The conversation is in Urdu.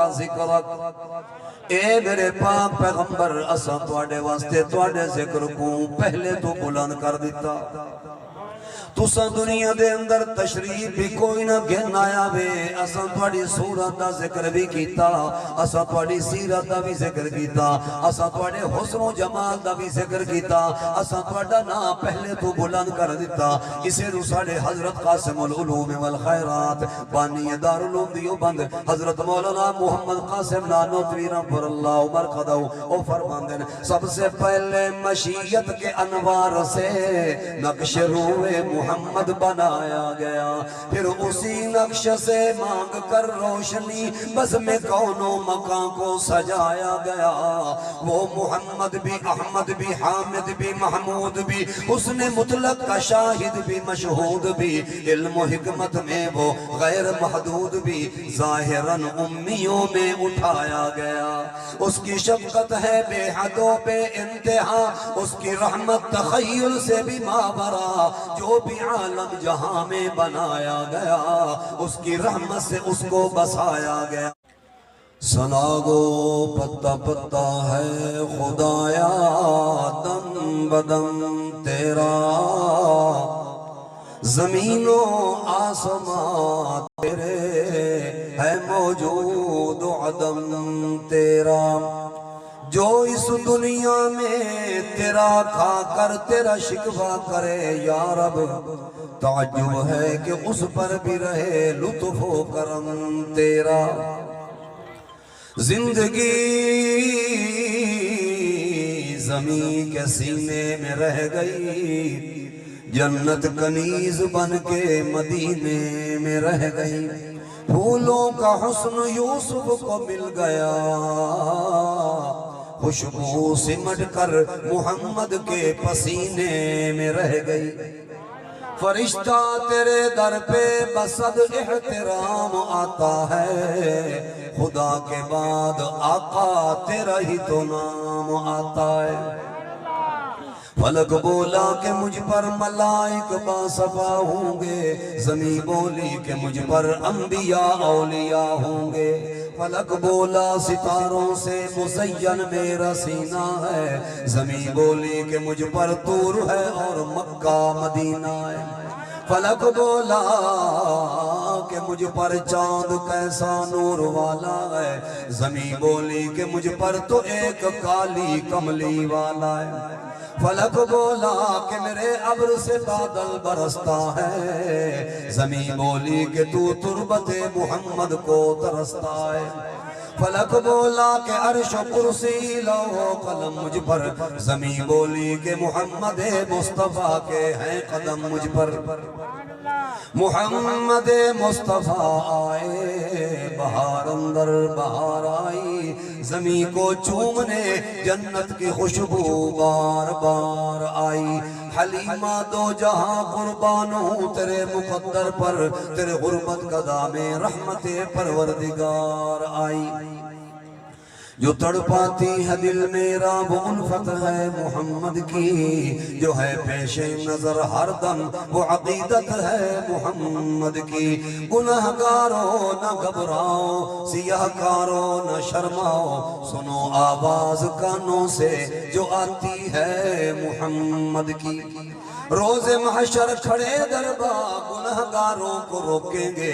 کا ذکرک اے میرے پاک پیغمبر اساں تواڈے واسطے تواڈے ذکر کو پہلے تو بلند کر دیتا تساں دنیا دے اندر تشریف بھی کوئی نہ گھن آیا وے اساں تواڈی صورت دا ذکر بھی کیتا اساں تواڈی سیرت دا بھی ذکر کیتا اساں تواڈے حسن و جمال دا بھی ذکر کیتا اساں تواڈا نام پہلے تو بلند کر دیتا اسے نو ساڈے حضرت قاسم العلوم والخیرات بانی دارالعلوم دیوبند حضرت مولانا محمد قاسم نانوتوی رحمۃ اللہ مرقدہ او فرماندے سب سے پہلے مشیت کے انوار سے نقش روئے محمد بنایا گیا پھر اسی نقش سے مانگ کر روشنی بس میں کون و مکان کو سجایا گیا وہ محمد بھی احمد بھی حامد بھی محمود بھی حسن مطلق کا شاہد بھی مشہود بھی علم و حکمت میں وہ غیر محدود بھی ظاہراً امیوں میں اٹھایا گیا اس کی شفقت ہے بے حدوں پہ انتہا اس کی رحمت تخیل سے بھی مابرا جو بھی عالم جہاں میں بنایا گیا اس کی رحمت سے اس کو بسایا گیا سناگو پتا پتا ہے خدایا دم بدم تیرا زمین و آسمان تیرے ہے موجود عدم تیرا جو اس دنیا میں تیرا کھا کر تیرا شکوہ کرے یا رب تعجب ہے کہ اس پر بھی رہے لطف و کرم تیرا زندگی زمین کے سینے میں رہ گئی جنت کنیز بن کے مدینے میں رہ گئی پھولوں کا حسن یوسف کو مل گیا خوشبو سمٹ کر محمد کے پسینے میں رہ گئی فرشتہ تیرے در پہ بصد احترام آتا ہے خدا کے بعد آقا تیرا ہی تو نام آتا ہے فلک بولا کہ مجھ پر ملائک باصفا ہوں گے زمین بولی کہ مجھ پر انبیاء اولیاء ہوں گے فلک بولا ستاروں سے مزین میرا سینہ ہے زمین بولی کہ مجھ پر طور ہے اور مکہ مدینہ ہے فلک بولا کہ مجھ پر چاند کیسا نور والا ہے زمین بولی کہ مجھ پر تو ایک کالی کملی والا ہے فلک بولا کہ میرے ابر سے بادل برستا ہے زمین بولی کہ تو تربت محمد کو ترستا ہے فلک بولا کہ عرش و کرسی لوح و قلم مجھ پر زمین بولی کہ محمد مصطفیٰ کے ہیں قدم مجھ پر محمد مصطفیٰ آئے بہار اندر بہار آئی زمین کو چومنے جنت کی خوشبو بار بار آئی حلیمہ دو جہاں قربان ہوں تیرے مقدر پر تیرے غربت قدا میں رحمت پروردگار آئی جو تڑپاتی ہے دل میرا وہ الفت ہے محمد کی جو ہے پیش نظر ہر دم وہ عقیدت ہے محمد کی گناہگاروں نہ گھبراؤ سیاہ کاروں نہ شرماؤ سنو آواز کانوں سے جو آتی ہے محمد کی روز محشر کھڑے دربا گناہگاروں کو روکیں گے